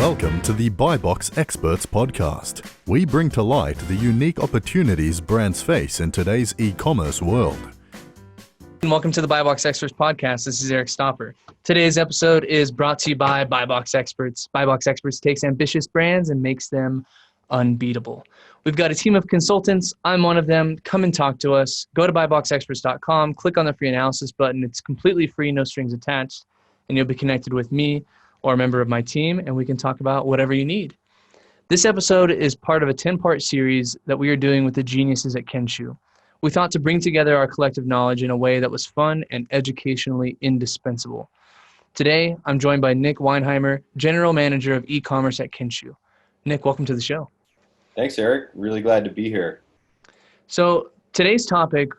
Welcome to the Buy Box Experts podcast. We bring to light the unique opportunities brands face in today's e-commerce world. And welcome to the Buy Box Experts podcast. This is Eric Stopper. Today's episode is brought to you by Buy Box Experts. Buy Box Experts takes ambitious brands and makes them unbeatable. We've got a team of consultants. I'm one of them. Come and talk to us. Go to buyboxexperts.com, click on the free analysis button. It's completely free, no strings attached, and you'll be connected with me or a member of my team, and we can talk about whatever you need. This episode is part of a 10-part series that we are doing with the geniuses at Kenshoo. We thought to bring together our collective knowledge in a way that was fun and educationally indispensable. Today, I'm joined by Nich Weinheimer, General Manager of E-commerce at Kenshoo. Nich, welcome to the show. Thanks, Eric. Really glad to be here. So today's topic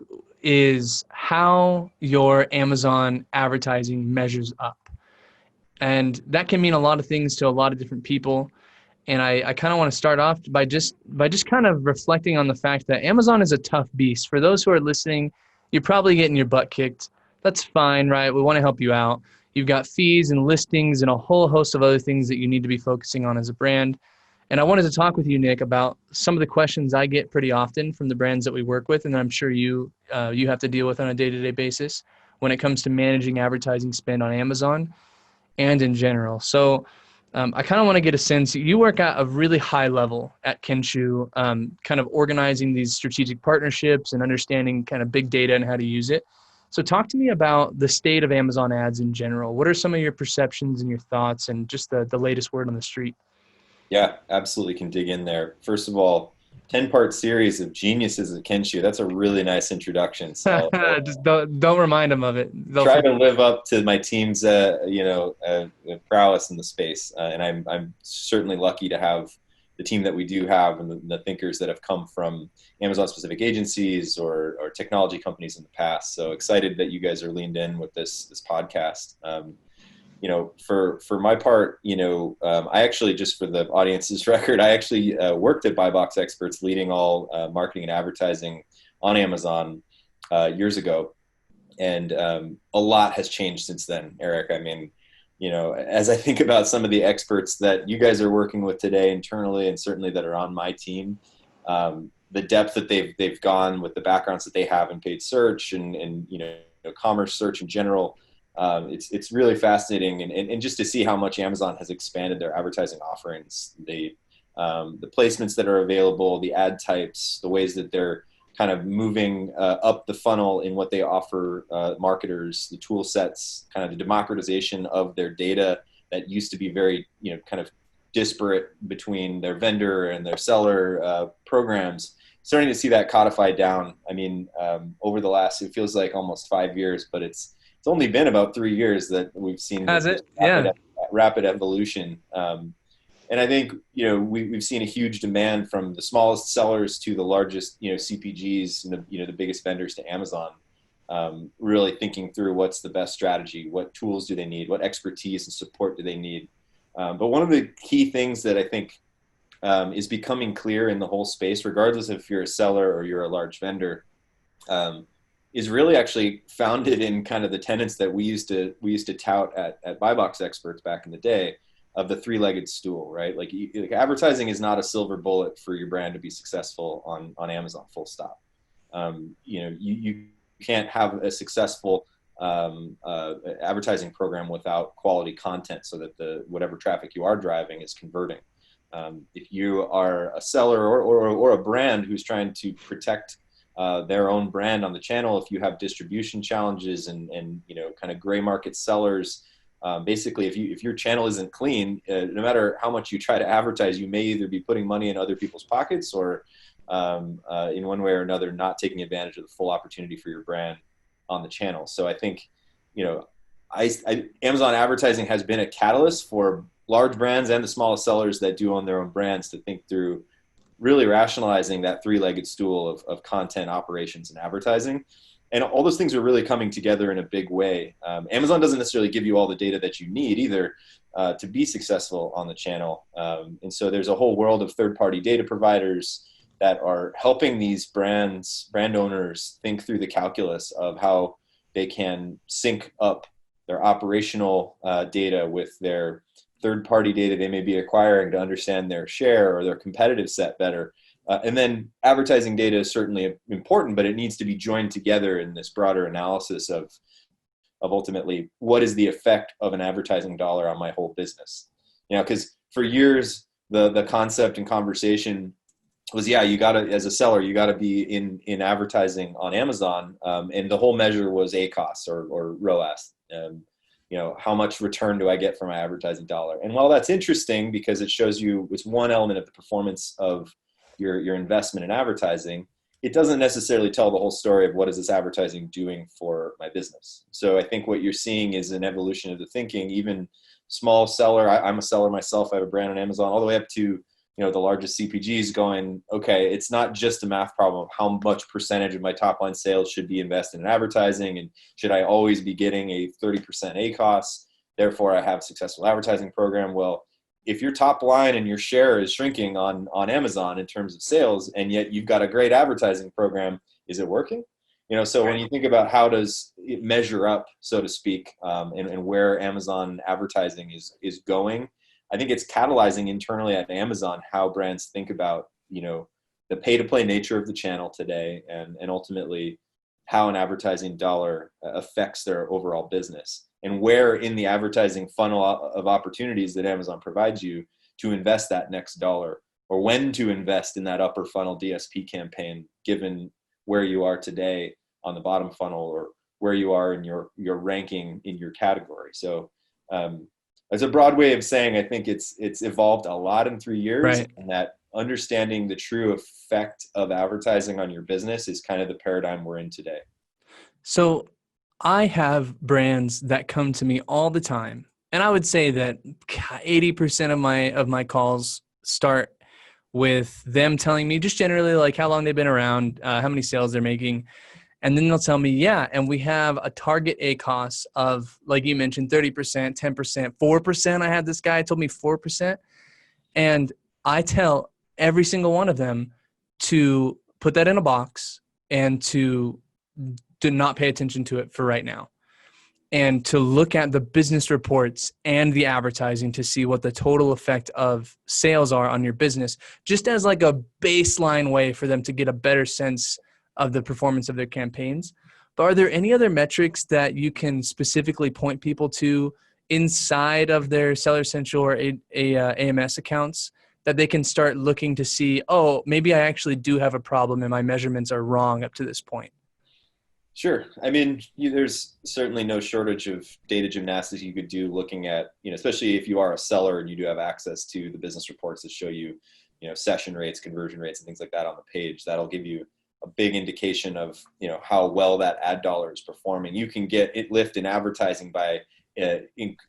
is how your Amazon advertising measures up. And that can mean a lot of things to a lot of different people. And I kind of want to start off by just kind of reflecting on the fact that Amazon is a tough beast. For those who are listening, you're probably getting your butt kicked. That's fine, right? We want to help you out. You've got fees and listings and a whole host of other things that you need to be focusing on as a brand. And I wanted to talk with you, Nich, about some of the questions I get pretty often from the brands that we work with, and I'm sure you have to deal with on a day-to-day basis when it comes to managing advertising spend on Amazon and in general. So I kind of want to get a sense. You work at a really high level at Kenshoo, kind of organizing these strategic partnerships and understanding kind of big data and how to use it. So talk to me about the state of Amazon ads in general. What are some of your perceptions and your thoughts and just the latest word on the street? Yeah, absolutely can dig in there. First of all, 10-part series of geniuses at Kenshoo. That's a really nice introduction. So just don't remind them of it. Try to live up to my team's prowess in the space, and I'm certainly lucky to have the team that we do have and the thinkers that have come from Amazon-specific agencies or technology companies in the past. So excited that you guys are leaned in with this podcast. For my part, I actually, just for the audience's record, I actually worked at Buy Box Experts leading all marketing and advertising on Amazon years ago. And a lot has changed since then, Eric. I mean, as I think about some of the experts that you guys are working with today internally and certainly that are on my team, the depth that they've gone with the backgrounds that they have in paid search and commerce search in general, it's really fascinating and just to see how much Amazon has expanded their advertising offerings, the placements that are available, the ad types, the ways that they're kind of moving up the funnel in what they offer marketers, the tool sets, kind of the democratization of their data that used to be very, kind of disparate between their vendor and their seller programs. Starting to see that codified down. I mean, over the last, it feels like almost 5 years, but it's only been about 3 years that we've seen rapid evolution. And I think, we've seen a huge demand from the smallest sellers to the largest, CPGs and the biggest vendors to Amazon, really thinking through what's the best strategy, what tools do they need, what expertise and support do they need. But one of the key things that I think is becoming clear in the whole space, regardless if you're a seller or you're a large vendor, is really actually founded in kind of the tenets that we used to tout at Buy Box Experts back in the day of the three-legged stool, right? Like advertising is not a silver bullet for your brand to be successful on Amazon, full stop. You can't have a successful advertising program without quality content so that whatever traffic you are driving is converting. If you are a seller or a brand who's trying to protect their own brand on the channel, if you have distribution challenges and kind of gray market sellers, basically if your channel isn't clean, no matter how much you try to advertise, you may either be putting money in other people's pockets or in one way or another not taking advantage of the full opportunity for your brand on the channel. So I think Amazon advertising has been a catalyst for large brands and the smallest sellers that do own their own brands to think through really rationalizing that three-legged stool of content, operations, and advertising. And all those things are really coming together in a big way. Amazon doesn't necessarily give you all the data that you need either to be successful on the channel. And so there's a whole world of third-party data providers that are helping these brand owners think through the calculus of how they can sync up their operational data with their third-party data they may be acquiring to understand their share or their competitive set better. And then advertising data is certainly important, but it needs to be joined together in this broader analysis of ultimately what is the effect of an advertising dollar on my whole business. Because for years, the concept and conversation was, you got to, as a seller, you got to be in advertising on Amazon. And the whole measure was ACoS or ROAS. How much return do I get for my advertising dollar? And while that's interesting because it shows you it's one element of the performance of your investment in advertising, it doesn't necessarily tell the whole story of what is this advertising doing for my business. So I think what you're seeing is an evolution of the thinking, even small seller. I'm a seller myself. I have a brand on Amazon, all the way up to the largest CPGs going, okay, it's not just a math problem of how much percentage of my top line sales should be invested in advertising, and should I always be getting a 30% ACoS, therefore I have a successful advertising program. Well, if your top line and your share is shrinking on Amazon in terms of sales, and yet you've got a great advertising program, is it working? So when you think about how does it measure up, so to speak, and where Amazon advertising is going, I think it's catalyzing internally at Amazon how brands think about, the pay-to-play nature of the channel today, and ultimately how an advertising dollar affects their overall business, and where in the advertising funnel of opportunities that Amazon provides you to invest that next dollar, or when to invest in that upper funnel DSP campaign, given where you are today on the bottom funnel, or where you are in your ranking in your category. So as a broad way of saying, I think it's evolved a lot in 3 years, Right. and that understanding the true effect of advertising on your business is kind of the paradigm we're in today. So I have brands that come to me all the time, and I would say that 80% of my calls start with them telling me just generally like how long they've been around, how many sales they're making. And then they'll tell me, and we have a target ACoS of, like you mentioned, 30%, 10%, 4%. I had this guy told me 4%. And I tell every single one of them to put that in a box and to not pay attention to it for right now, and to look at the business reports and the advertising to see what the total effect of sales are on your business, just as like a baseline way for them to get a better sense of the performance of their campaigns. But are there any other metrics that you can specifically point people to inside of their Seller Central or AMS accounts that they can start looking to see, oh, maybe I actually do have a problem and my measurements are wrong up to this point? Sure. I mean, there's certainly no shortage of data gymnastics you could do looking at, especially if you are a seller and you do have access to the business reports that show you, session rates, conversion rates, and things like that on the page. That'll give you a big indication of, how well that ad dollar is performing. You can get it lift in advertising by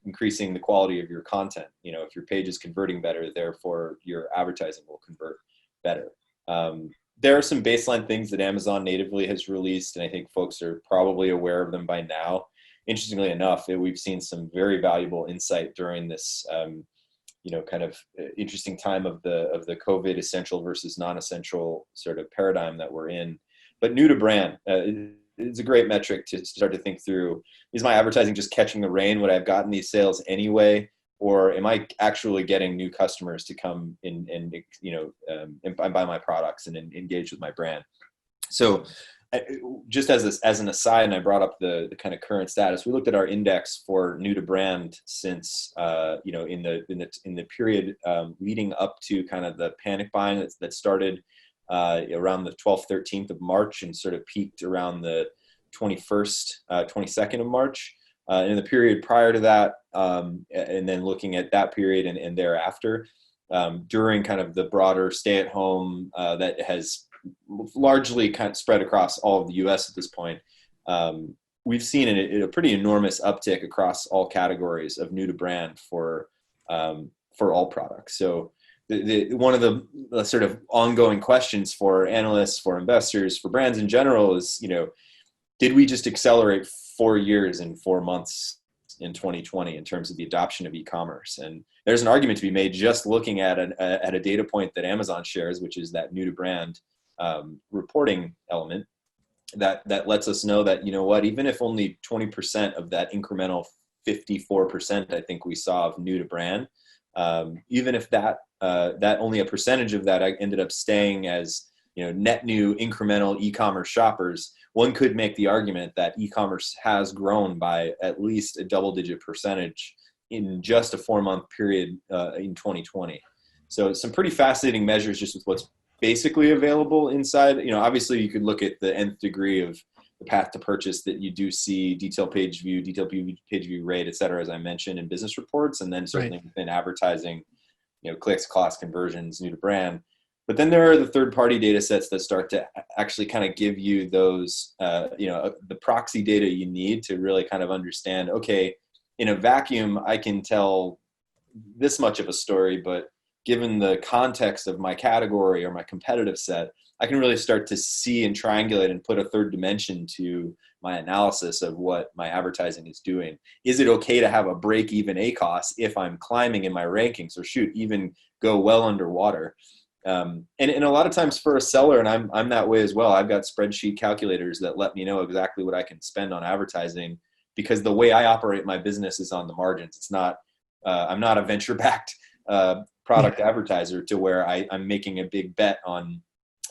increasing the quality of your content. If your page is converting better, therefore your advertising will convert better. There are some baseline things that Amazon natively has released, and I think folks are probably aware of them by now. Interestingly enough, we've seen some very valuable insight during this, kind of interesting time of the COVID essential versus non-essential sort of paradigm that we're in. But new to brand is a great metric to start to think through. Is my advertising just catching the rain? Would I have gotten these sales anyway? Or am I actually getting new customers to come in and buy my products and engage with my brand? So just as an aside, and I brought up the kind of current status, we looked at our index for new to brand since, in the period leading up to kind of the panic buying that started around the 12th, 13th of March and sort of peaked around the 21st, 22nd of March. In the period prior to that, and then looking at that period and thereafter, during kind of the broader stay-at-home that has largely kind of spread across all of the U.S. at this point, we've seen a pretty enormous uptick across all categories of new to brand for all products. So one of the sort of ongoing questions for analysts, for investors, for brands in general is, did we just accelerate 4 years and 4 months in 2020 in terms of the adoption of e-commerce? And there's an argument to be made just looking at a data point that Amazon shares, which is that new to brand reporting element that lets us know that, even if only 20% of that incremental 54% I think we saw of new to brand even if that only a percentage of that ended up staying as, net new incremental e-commerce shoppers, one could make the argument that e-commerce has grown by at least a double-digit percentage in just a 4-month period in 2020. So some pretty fascinating measures just with what's basically available inside. Obviously you could look at the nth degree of the path to purchase that you do see, detailed page view rate, et cetera, as I mentioned in business reports, and then certainly within advertising, clicks, cost, conversions, new to brand. But then there are the third-party data sets that start to actually kind of give you those, the proxy data you need to really kind of understand, okay, in a vacuum, I can tell this much of a story, but given the context of my category or my competitive set, I can really start to see and triangulate and put a third dimension to my analysis of what my advertising is doing. Is it okay to have a break-even ACOS if I'm climbing in my rankings, or even go well underwater? And a lot of times for a seller, and I'm that way as well, I've got spreadsheet calculators that let me know exactly what I can spend on advertising, because the way I operate my business is on the margins. It's not, I'm not a venture-backed product advertiser to where I'm making a big bet on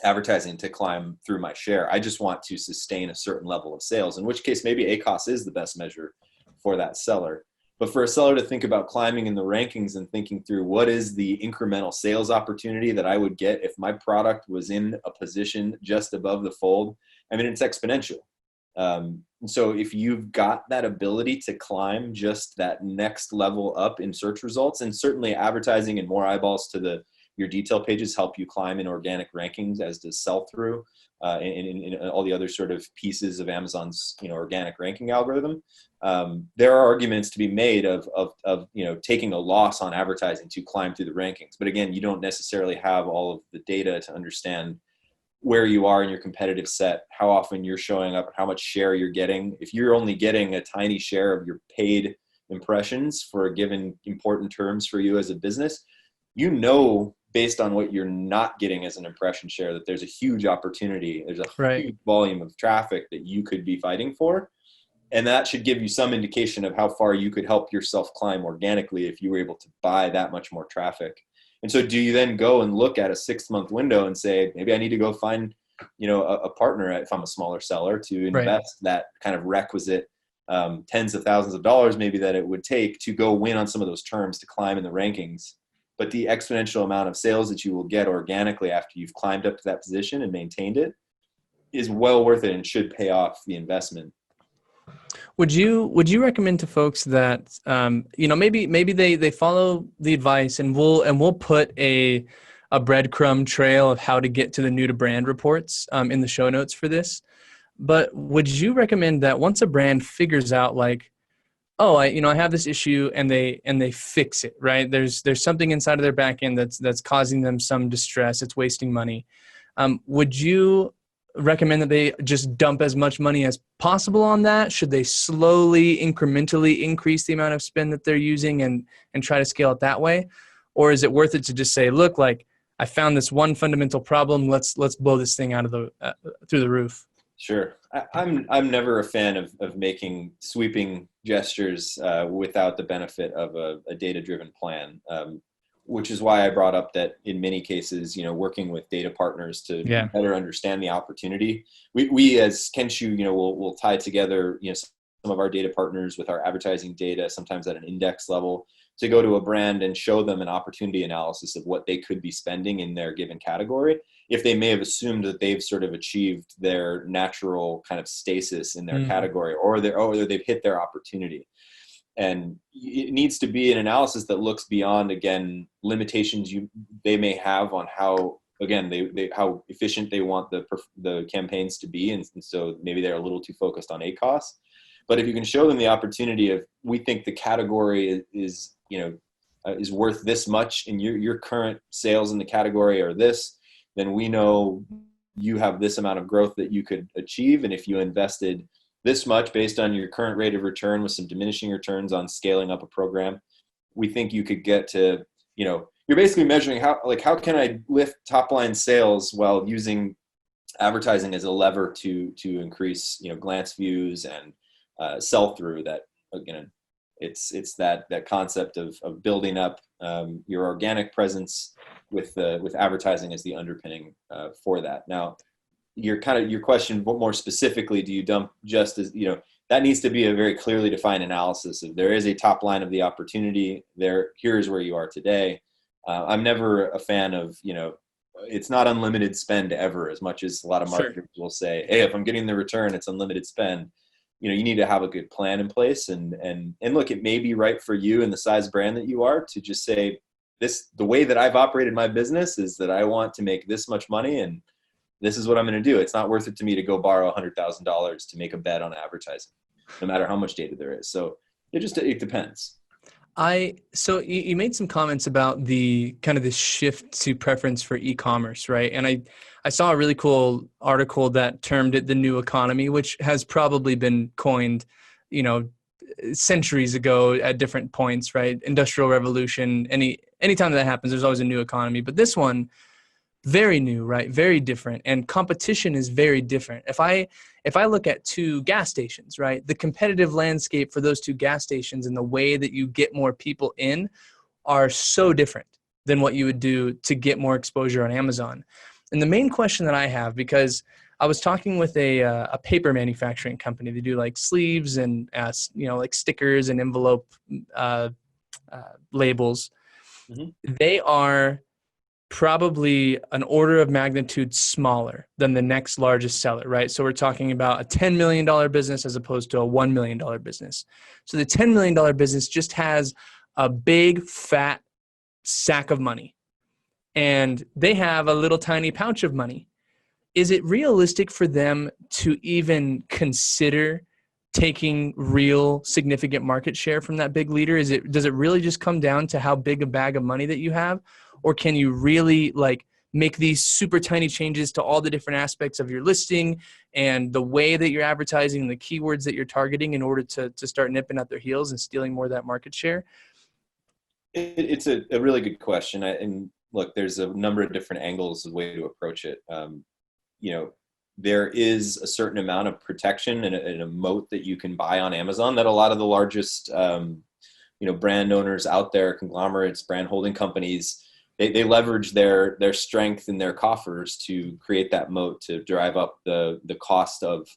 advertising to climb through my share. I just want to sustain a certain level of sales, in which case maybe ACOS is the best measure for that seller. But for a seller to think about climbing in the rankings and thinking through what is the incremental sales opportunity that I would get if my product was in a position just above the fold, I mean, it's exponential. And so if you've got that ability to climb just that next level up in search results, and certainly advertising and more eyeballs to your detail pages help you climb in organic rankings, as does sell-through, and all the other sort of pieces of Amazon's organic ranking algorithm. There are arguments to be made of taking a loss on advertising to climb through the rankings. But again, you don't necessarily have all of the data to understand where you are in your competitive set, how often you're showing up, how much share you're getting. If you're only getting a tiny share of your paid impressions for a given important terms for you as a business, based on what you're not getting as an impression share, that there's a huge opportunity. There's a huge volume of traffic that you could be fighting for. And that should give you some indication of how far you could help yourself climb organically if you were able to buy that much more traffic. And so do you then go and look at a 6-month window and say, maybe I need to go find, a partner if I'm a smaller seller to invest that kind of requisite tens of thousands of dollars maybe that it would take to go win on some of those terms to climb in the rankings. But the exponential amount of sales that you will get organically after you've climbed up to that position and maintained it is well worth it and should pay off the investment. Would you recommend to folks that maybe they follow the advice, and we'll put a breadcrumb trail of how to get to the new to brand reports in the show notes for this. But would you recommend that once a brand figures out, like, oh, I have this issue, and they fix it, right? There's something inside of their back end that's causing them some distress, it's wasting money. Would you recommend that they just dump as much money as possible on that? Should they slowly, incrementally increase the amount of spend that they're using and try to scale it that way? Or is it worth it to just say, look, like, I found this one fundamental problem, let's blow this thing out of through the roof? Sure. I'm never a fan of making sweeping gestures without the benefit of a data-driven plan, which is why I brought up that in many cases, working with data partners to better understand the opportunity. We as Kenshoo, will tie together, some of our data partners with our advertising data, sometimes at an index level, to go to a brand and show them an opportunity analysis of what they could be spending in their given category, if they may have assumed that they've sort of achieved their natural kind of stasis in their category, or they've hit their opportunity. And it needs to be an analysis that looks beyond, again, limitations they may have on how, again, how efficient they want the campaigns to be. And so maybe they're a little too focused on ACOS. But if you can show them the opportunity of, we think the category is worth this much, and your current sales in the category are this, then we know you have this amount of growth that you could achieve. And if you invested this much based on your current rate of return with some diminishing returns on scaling up a program, we think you could get to, you're basically measuring how can I lift top line sales while using advertising as a lever to increase, glance views and sell through that, again, It's that concept of building up your organic presence with advertising as the underpinning for that. Now, your question more specifically, do you dump just as, that needs to be a very clearly defined analysis of there is a top line of the opportunity there. Here's where you are today. I'm never a fan of, it's not unlimited spend ever, as much as a lot of marketers will say, hey, if I'm getting the return, it's unlimited spend. You need to have a good plan in place and look, it may be right for you and the size brand that you are to just say the way that I've operated my business is that I want to make this much money and this is what I'm going to do. It's not worth it to me to go borrow $100,000 to make a bet on advertising, no matter how much data there is. So it depends. So you made some comments about the kind of this shift to preference for e-commerce, right? And I saw a really cool article that termed it the new economy, which has probably been coined, centuries ago at different points, right? Industrial revolution, anytime that happens, there's always a new economy. But this one, very new, right? Very different. And competition is very different. If I look at two gas stations, right, the competitive landscape for those two gas stations and the way that you get more people in are so different than what you would do to get more exposure on Amazon. And the main question that I have, because I was talking with a paper manufacturing company, they do like sleeves and, like stickers and envelope labels. Mm-hmm. They are probably an order of magnitude smaller than the next largest seller, right? So we're talking about a $10 million business as opposed to a $1 million business. So the $10 million business just has a big fat sack of money and they have a little tiny pouch of money. Is it realistic for them to even consider taking real significant market share from that big leader? Does it really just come down to how big a bag of money that you have? Or can you really make these super tiny changes to all the different aspects of your listing and the way that you're advertising and the keywords that you're targeting in order to start nipping at their heels and stealing more of that market share? It's a really good question. And look, there's a number of different angles of way to approach it. There is a certain amount of protection and a moat that you can buy on Amazon that a lot of the largest, brand owners out there, conglomerates, brand holding companies, they leverage their strength in their coffers to create that moat to drive up the cost of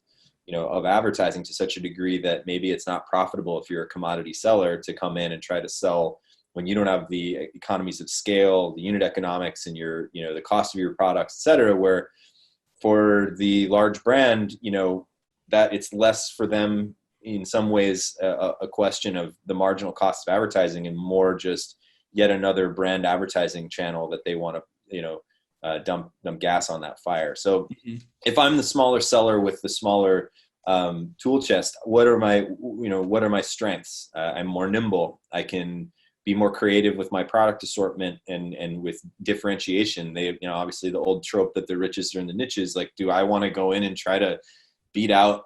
advertising to such a degree that maybe it's not profitable if you're a commodity seller to come in and try to sell when you don't have the economies of scale, the unit economics, and the cost of your products, et cetera, where for the large brand, that it's less for them in some ways a question of the marginal cost of advertising and more just yet another brand advertising channel that they want to, dump gas on that fire. So if I'm the smaller seller with the smaller tool chest, what are my strengths? I'm more nimble. I can be more creative with my product assortment and with differentiation. They, obviously the old trope that the richest are in the niches. Like, do I want to go in and try to beat out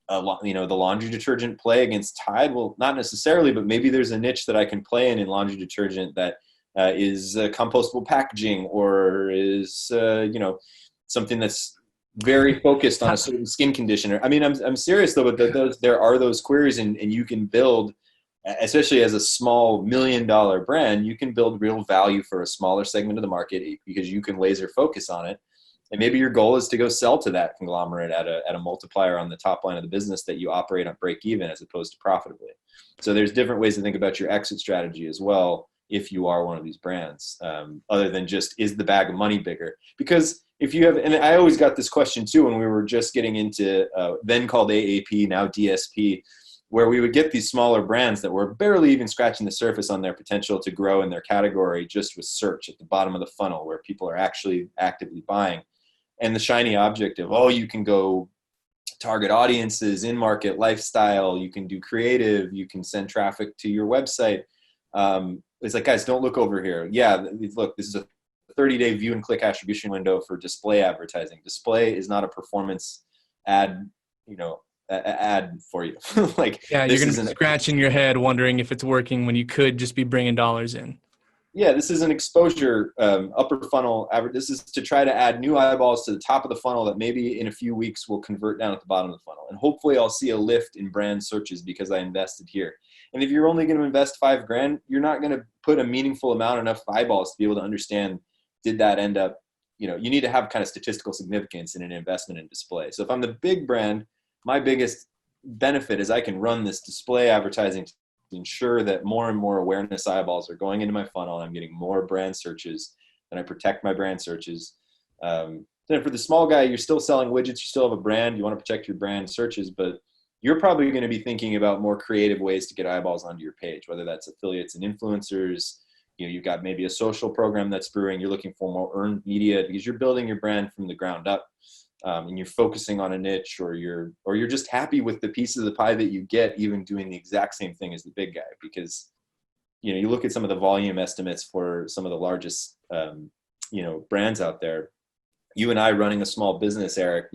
the laundry detergent play against Tide? Well, not necessarily, but maybe there's a niche that I can play in laundry detergent that is compostable packaging or is, something that's very focused on a certain skin condition. I mean, I'm serious though, but there are those queries and you can build, especially as a small $1 million brand, you can build real value for a smaller segment of the market because you can laser focus on it. And maybe your goal is to go sell to that conglomerate at a multiplier on the top line of the business that you operate on break even as opposed to profitably. So there's different ways to think about your exit strategy as well if you are one of these brands, other than just, is the bag of money bigger? Because if you have, and I always got this question too when we were just getting into then called AAP, now DSP, where we would get these smaller brands that were barely even scratching the surface on their potential to grow in their category just with search at the bottom of the funnel where people are actually actively buying. And the shiny object of, you can go target audiences, in-market lifestyle, you can do creative, you can send traffic to your website. It's like, guys, don't look over here. Yeah, look, this is a 30-day view and click attribution window for display advertising. Display is not a performance ad, ad for you. You're going to be scratching your head wondering if it's working when you could just be bringing dollars in. yeah, this is an exposure upper funnel average. This is to try to add new eyeballs to the top of the funnel that maybe in a few weeks will convert down at the bottom of the funnel. And hopefully I'll see a lift in brand searches because I invested here. And if you're only going to invest $5,000, you're not going to put a meaningful amount, enough eyeballs to be able to understand, did that end up, you need to have kind of statistical significance in an investment in display. So if I'm the big brand, my biggest benefit is I can run this display advertising to ensure that more and more awareness eyeballs are going into my funnel and I'm getting more brand searches, and I protect my brand searches. Then for the small guy, you're still selling widgets, you still have a brand, you want to protect your brand searches, but you're probably going to be thinking about more creative ways to get eyeballs onto your page, whether that's affiliates and influencers. You've got maybe a social program that's brewing, you're looking for more earned media because you're building your brand from the ground up. And you're focusing on a niche, or you're just happy with the piece of the pie that you get, even doing the exact same thing as the big guy. Because you look at some of the volume estimates for some of the largest brands out there. You and I running a small business, Eric,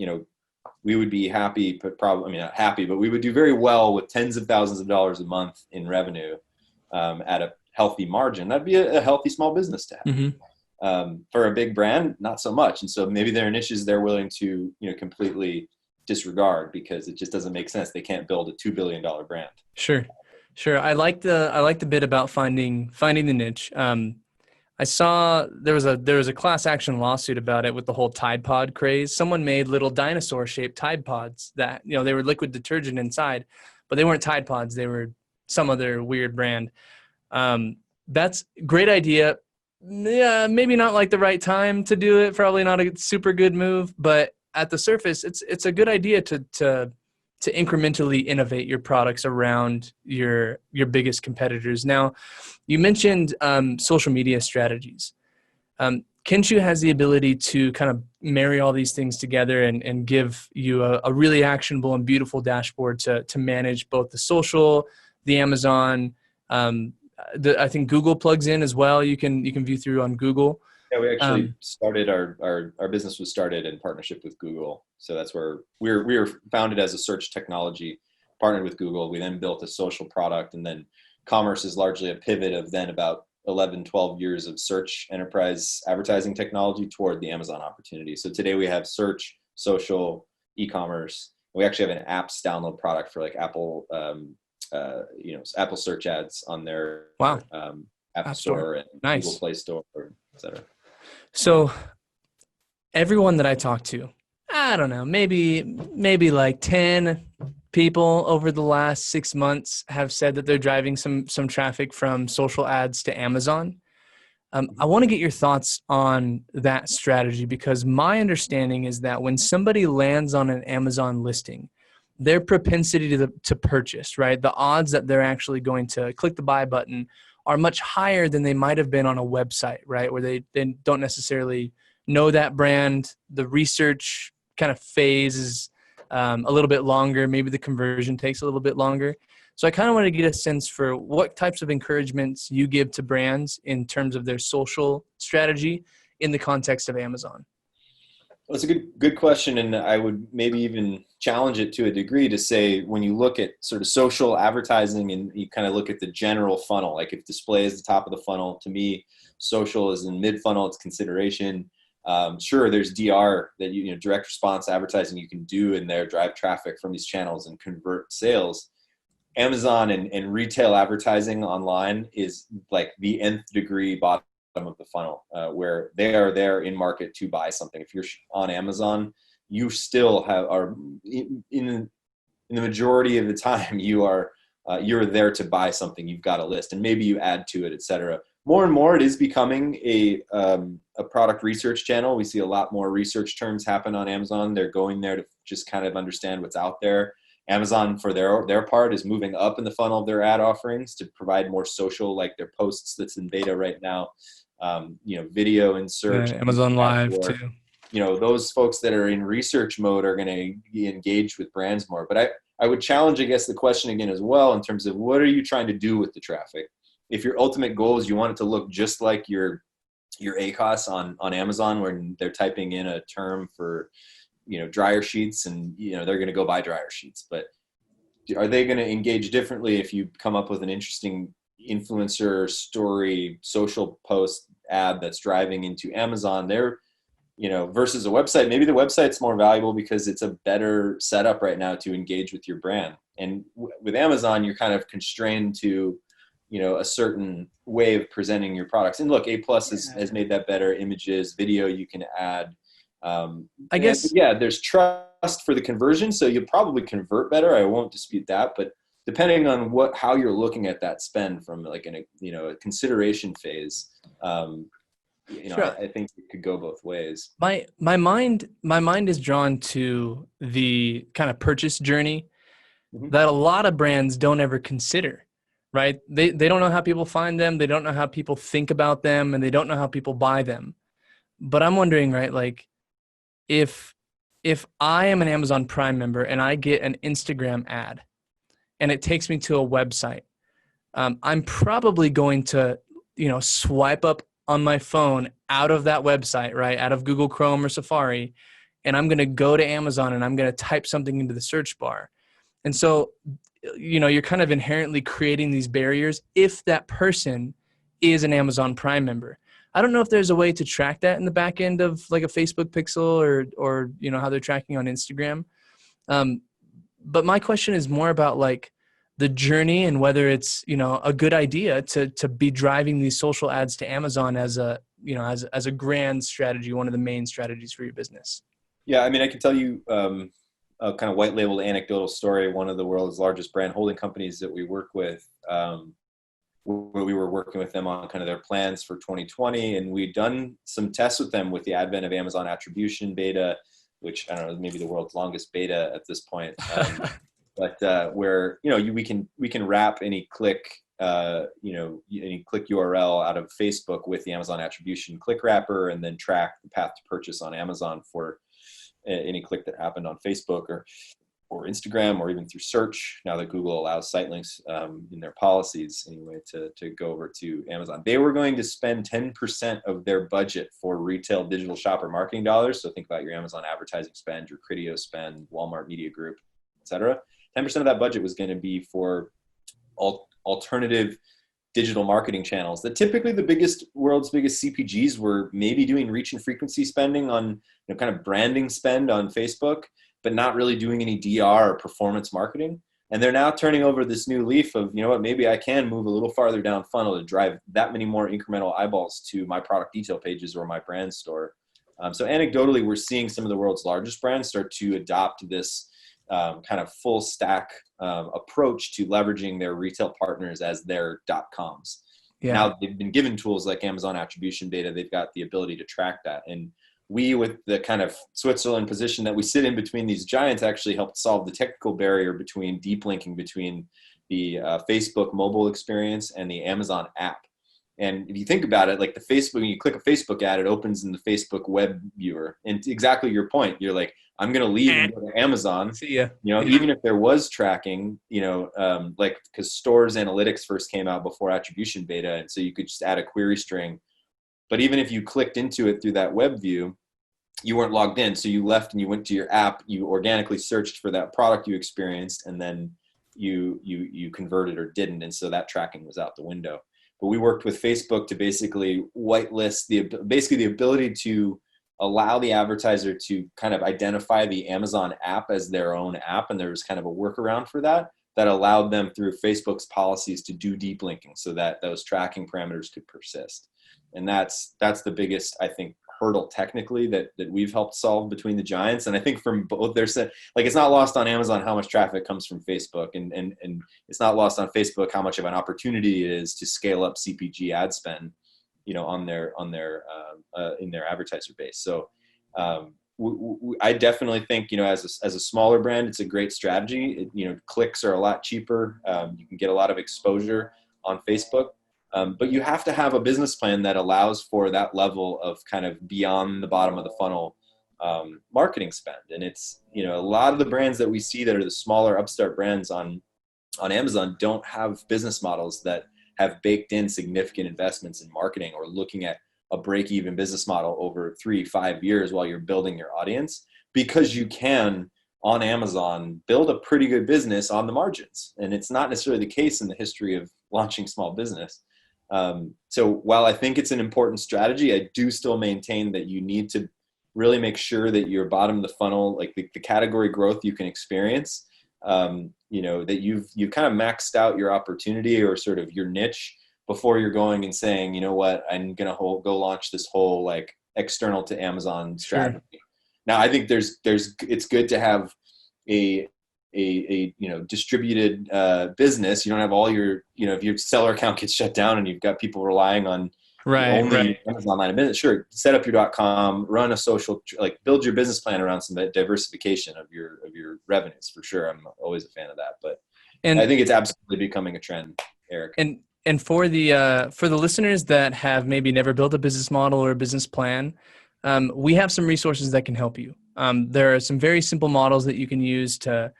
we would be happy, but probably not happy, but we would do very well with tens of thousands of dollars a month in revenue at a healthy margin. That'd be a healthy small business to have. Mm-hmm. For a big brand, not so much. And so maybe there are niches they're willing to, completely disregard because it just doesn't make sense. They can't build a $2 billion brand. Sure. I like the bit about finding the niche. I saw there was a class action lawsuit about it with the whole Tide Pod craze. Someone made little dinosaur shaped Tide Pods that, they were liquid detergent inside, but they weren't Tide Pods. They were some other weird brand. That's a great idea. Yeah, maybe not like the right time to do it. Probably not a super good move, but at the surface, it's a good idea to incrementally innovate your products around your biggest competitors. Now, you mentioned social media strategies. Kenshoo has the ability to kind of marry all these things together and give you a really actionable and beautiful dashboard to manage both the social, the Amazon. I think Google plugs in as well. You can view through on Google. Yeah, we actually started our business was started in partnership with Google. So that's where we were founded as a search technology, partnered with Google. We then built a social product, and then commerce is largely a pivot of then about 11, 12 years of search enterprise advertising technology toward the Amazon opportunity. So today we have search, social, e-commerce. We actually have an apps download product for like Apple, Apple search ads on their App Store and nice. Google Play Store, et cetera. So everyone that I talk to, I don't know, maybe like 10 people over the last 6 months have said that they're driving some traffic from social ads to Amazon. I want to get your thoughts on that strategy, because my understanding is that when somebody lands on an Amazon listing, their propensity to purchase, right? The odds that they're actually going to click the buy button are much higher than they might have been on a website, right? Where they don't necessarily know that brand. The research kind of phase is a little bit longer. Maybe the conversion takes a little bit longer. So I kind of want to get a sense for what types of encouragements you give to brands in terms of their social strategy in the context of Amazon. Well, it's a good question, and I would maybe even challenge it to a degree to say, when you look at sort of social advertising and you kind of look at the general funnel, like if display is the top of the funnel, to me, social is in mid-funnel, it's consideration. Sure, there's DR that direct response advertising you can do in there, drive traffic from these channels and convert sales. Amazon and retail advertising online is like the nth degree bottom of the funnel, where they are there in market to buy something. If you're on Amazon, you still are in the majority of the time you're there to buy something. You've got a list, and maybe you add to it, etc. More and more, it is becoming a product research channel. We see a lot more research terms happen on Amazon. They're going there to just kind of understand what's out there. Amazon, for their part, is moving up in the funnel of their ad offerings to provide more social, like their posts that's in beta right now. Video and search. Yeah, Amazon Live too. Those folks that are in research mode are going to be engaged with brands more. But I would challenge, I guess, the question again as well, in terms of what are you trying to do with the traffic? If your ultimate goal is you want it to look just like your ACOS on Amazon, where they're typing in a term for dryer sheets, and they're going to go buy dryer sheets. But are they going to engage differently if you come up with an interesting influencer story, social post ad that's driving into Amazon, they're, versus a website, maybe the website's more valuable because it's a better setup right now to engage with your brand. And with Amazon, you're kind of constrained to, a certain way of presenting your products. And look, A+ has made that better. Images, video, you can add. I guess, there's trust for the conversion, so you'll probably convert better. I won't dispute that, but depending on how you're looking at that spend from like a consideration phase, sure. I think it could go both ways. My mind is drawn to the kind of purchase journey that a lot of brands don't ever consider, right? They don't know how people find them, they don't know how people think about them, and they don't know how people buy them. But I'm wondering, right, like if I am an Amazon Prime member and I get an Instagram ad and it takes me to a website, I'm probably going to, swipe up on my phone out of that website, right, out of Google Chrome or Safari, and I'm going to go to Amazon and I'm going to type something into the search bar. And so, you're kind of inherently creating these barriers if that person is an Amazon Prime member. I don't know if there's a way to track that in the back end of like a Facebook pixel or how they're tracking on Instagram. But my question is more about like the journey and whether it's, a good idea to be driving these social ads to Amazon as a, as a grand strategy, one of the main strategies for your business. Yeah. I mean, I can tell you a kind of white labeled anecdotal story. One of the world's largest brand holding companies that we work with, where we were working with them on kind of their plans for 2020. And we'd done some tests with them with the advent of Amazon attribution beta, which I don't know, maybe the world's longest beta at this point. But where, we can wrap any click, any click URL out of Facebook with the Amazon attribution click wrapper, and then track the path to purchase on Amazon for any click that happened on Facebook or Instagram, or even through search, now that Google allows site links in their policies anyway to go over to Amazon. They were going to spend 10% of their budget for retail digital shopper marketing dollars. So think about your Amazon advertising spend, your Criteo spend, Walmart Media Group, et cetera. 10% of that budget was going to be for alternative digital marketing channels that typically world's biggest CPGs were maybe doing reach and frequency spending on kind of branding spend on Facebook, but not really doing any DR or performance marketing. And they're now turning over this new leaf of, maybe I can move a little farther down funnel to drive that many more incremental eyeballs to my product detail pages or my brand store. So anecdotally, we're seeing some of the world's largest brands start to adopt this kind of full stack approach to leveraging their retail partners as their .coms. Yeah. Now they've been given tools like Amazon attribution data. They've got the ability to track that. And we, with the kind of Switzerland position that we sit in between these giants, actually helped solve the technical barrier between deep linking between the Facebook mobile experience and the Amazon app. And if you think about it, like the Facebook, when you click a Facebook ad, it opens in the Facebook web viewer. And exactly your point, you're like, I'm going to leave and go to Amazon. See ya. Even if there was tracking, like because stores analytics first came out before attribution beta. And so you could just add a query string. But even if you clicked into it through that web view, you weren't logged in. So you left and you went to your app, you organically searched for that product you experienced, and then you converted or didn't. And so that tracking was out the window. But we worked with Facebook to basically whitelist the ability to allow the advertiser to kind of identify the Amazon app as their own app. And there was kind of a workaround for that allowed them through Facebook's policies to do deep linking so that those tracking parameters could persist. And that's the biggest, I think, hurdle technically that we've helped solve between the giants. And I think from both their set, like it's not lost on Amazon how much traffic comes from Facebook, and it's not lost on Facebook how much of an opportunity it is to scale up CPG ad spend, on their in their advertiser base. So I definitely think, as a smaller brand, it's a great strategy. Clicks are a lot cheaper. You can get a lot of exposure on Facebook. But you have to have a business plan that allows for that level of kind of beyond the bottom of the funnel marketing spend. And it's, a lot of the brands that we see that are the smaller upstart brands on Amazon don't have business models that have baked in significant investments in marketing or looking at a break-even business model over 3-5 years while you're building your audience, because you can on Amazon build a pretty good business on the margins. And it's not necessarily the case in the history of launching small business. So while I think it's an important strategy, I do still maintain that you need to really make sure that your bottom of the funnel, like the category growth you can experience, that you've kind of maxed out your opportunity or sort of your niche before you're going and saying, you know what, I'm going to go launch this whole like external to Amazon strategy. Sure. Now, I think it's good to have a distributed business. You don't have all your, if your seller account gets shut down and you've got people relying on only Amazon line of business, sure, set up your .com, run a social, like build your business plan around some diversification of your revenues for sure. I'm always a fan of that, but I think it's absolutely becoming a trend, Eric. And for the listeners that have maybe never built a business model or a business plan, we have some resources that can help you. There are some very simple models that you can use to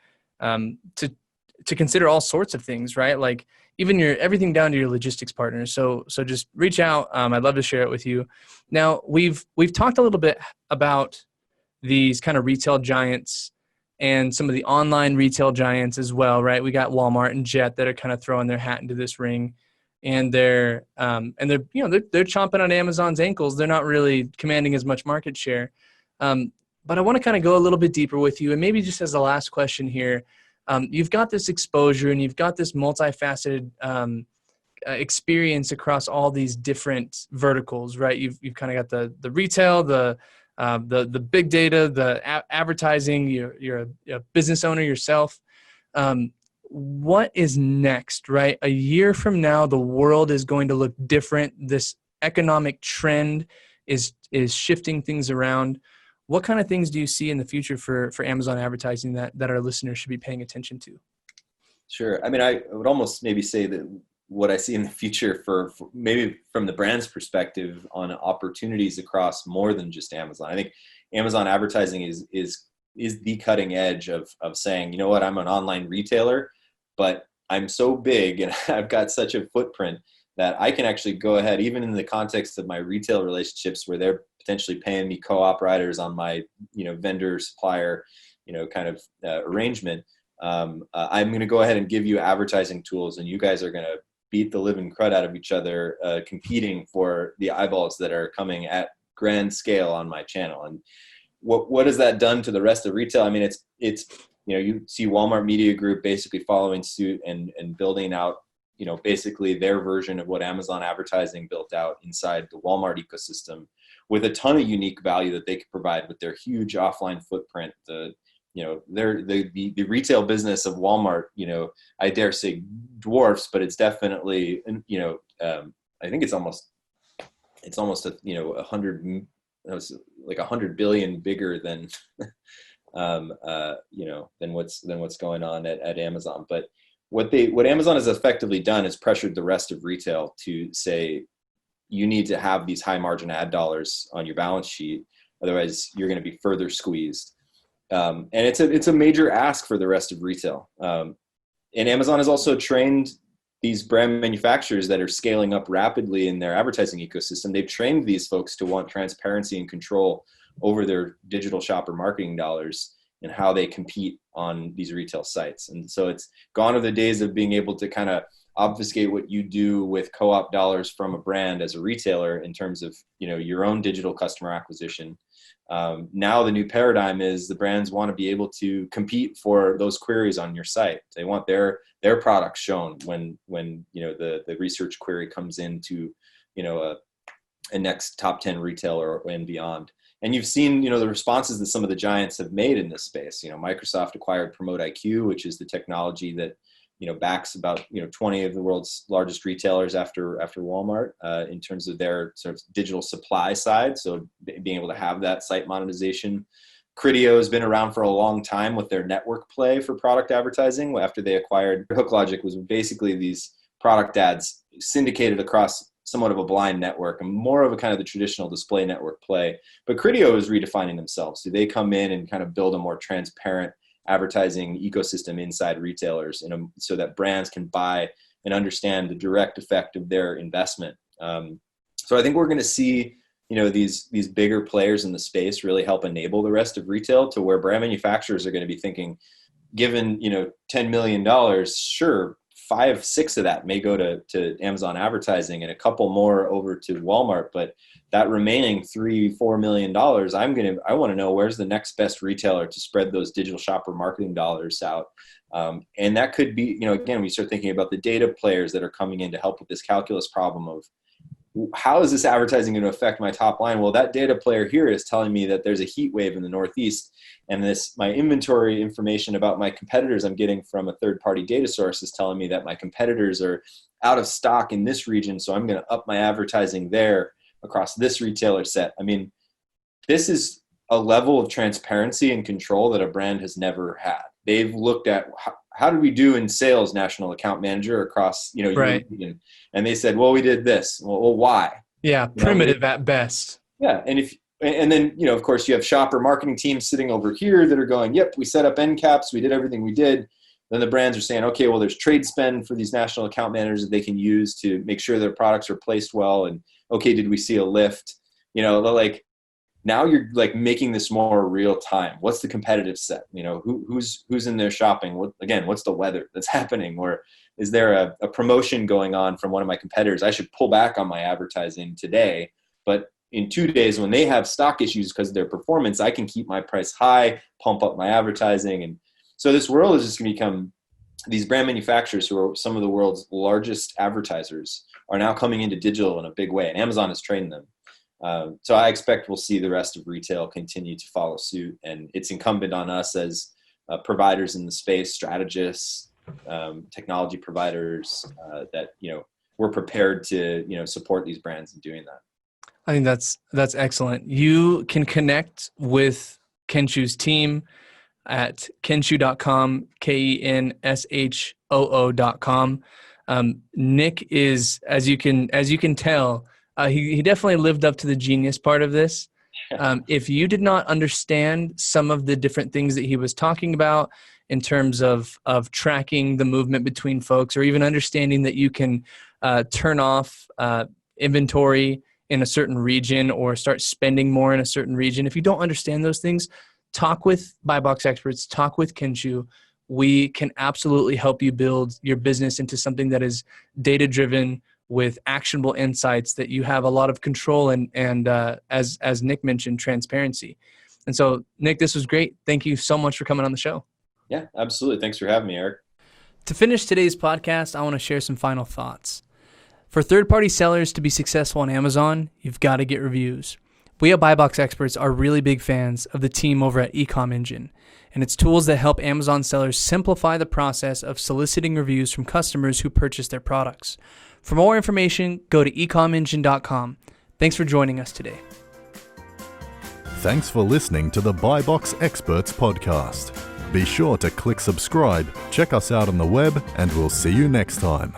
consider all sorts of things, right? Like even everything down to your logistics partners. So just reach out. I'd love to share it with you. Now we've talked a little bit about these kind of retail giants and some of the online retail giants as well, right? We got Walmart and Jet that are kind of throwing their hat into this ring. And they're chomping on Amazon's ankles. They're not really commanding as much market share. But I want to kind of go a little bit deeper with you. And maybe just as the last question here, you've got this exposure and you've got this multifaceted experience across all these different verticals, right? You've kind of got the retail, the big data, the advertising. You're a business owner yourself. What is next, right? A year from now, the world is going to look different. This economic trend is shifting things around. What kind of things do you see in the future for Amazon advertising that our listeners should be paying attention to? Sure. I mean, I would almost maybe say that what I see in the future for maybe from the brand's perspective on opportunities across more than just Amazon. I think Amazon advertising is the cutting edge of saying, you know what, I'm an online retailer, but I'm so big and I've got such a footprint that I can actually go ahead, even in the context of my retail relationships where they're potentially paying me co-op riders on my, vendor supplier, kind of arrangement. I'm going to go ahead and give you advertising tools and you guys are going to beat the living crud out of each other, competing for the eyeballs that are coming at grand scale on my channel. And what has that done to the rest of retail? I mean, it's you see Walmart Media Group basically following suit and building out, basically their version of what Amazon advertising built out inside the Walmart ecosystem with a ton of unique value that they could provide with their huge offline footprint. The retail business of Walmart, I dare say dwarfs, but it's definitely, I think it's almost like 100 billion bigger than, than what's going on at Amazon. But what Amazon has effectively done is pressured the rest of retail to say, you need to have these high margin ad dollars on your balance sheet. Otherwise you're going to be further squeezed. And it's a major ask for the rest of retail. And Amazon has also trained these brand manufacturers that are scaling up rapidly in their advertising ecosystem. They've trained these folks to want transparency and control over their digital shopper marketing dollars and how they compete on these retail sites. And so it's gone are the days of being able to kind of obfuscate what you do with co-op dollars from a brand as a retailer in terms of, your own digital customer acquisition. Now the new paradigm is the brands want to be able to compete for those queries on your site. They want their products shown when the research query comes into a next top 10 retailer and beyond. And you've seen the responses that some of the giants have made in this space. Microsoft acquired Promote IQ, which is the technology that backs about 20 of the world's largest retailers after Walmart in terms of their sort of digital supply side. So being able to have that site monetization. Criteo has been around for a long time with their network play for product advertising. After they acquired HookLogic, was basically these product ads syndicated across somewhat of a blind network and more of a kind of the traditional display network play. But Criteo is redefining themselves. So they come in and kind of build a more transparent advertising ecosystem inside retailers so that brands can buy and understand the direct effect of their investment. So I think we're going to see these bigger players in the space really help enable the rest of retail, to where brand manufacturers are going to be thinking, given, $10 million, sure, 5-6 of that may go to Amazon advertising and a couple more over to Walmart, but that remaining $3-4 million, I want to know where's the next best retailer to spread those digital shopper marketing dollars out. And that could be, again, we start thinking about the data players that are coming in to help with this calculus problem of, how is this advertising going to affect my top line? Well, that data player here is telling me that there's a heat wave in the Northeast, and my inventory information about my competitors I'm getting from a third-party data source is telling me that my competitors are out of stock in this region, so I'm going to up my advertising there across this retailer set. I mean, this is a level of transparency and control that a brand has never had. They've looked at how do we do in sales, national account manager, across, right. Region, and they said, well, we did this. Well, why? Yeah, primitive at best. Yeah, and then of course you have shopper marketing teams sitting over here that are going, yep, we set up end caps, we did everything we did. Then the brands are saying, okay, well, there's trade spend for these national account managers that they can use to make sure their products are placed well. And okay, did we see a lift? Now you're making this more real time. What's the competitive set? Who's in there shopping? What's the weather that's happening? Or is there a promotion going on from one of my competitors? I should pull back on my advertising today, but in 2 days when they have stock issues because of their performance, I can keep my price high, pump up my advertising. And so this world is just going to become, these brand manufacturers, who are some of the world's largest advertisers, are now coming into digital in a big way, and Amazon has trained them. So I expect we'll see the rest of retail continue to follow suit, and it's incumbent on us as providers in the space, strategists, technology providers, that we're prepared to support these brands in doing that. I think that's excellent. You can connect with Kenshoo's team at kenshoo.com, KENSHOO.com. Nich is, as you can tell, he definitely lived up to the genius part of this. If you did not understand some of the different things that he was talking about in terms of tracking the movement between folks, or even understanding that you can turn off inventory in a certain region or start spending more in a certain region, if you don't understand those things, talk with Buy Box experts, talk with Kenshoo. We can absolutely help you build your business into something that is data-driven, with actionable insights that you have a lot of control and as Nich mentioned, transparency. And so, Nich, this was great. Thank you so much for coming on the show. Yeah, absolutely. Thanks for having me, Eric. To finish today's podcast, I want to share some final thoughts. For third-party sellers to be successful on Amazon, you've got to get reviews. We at Buy Box Experts are really big fans of the team over at Ecom Engine and its tools that help Amazon sellers simplify the process of soliciting reviews from customers who purchase their products. For more information, go to ecomengine.com. Thanks for joining us today. Thanks for listening to the Buy Box Experts podcast. Be sure to click subscribe, check us out on the web, and we'll see you next time.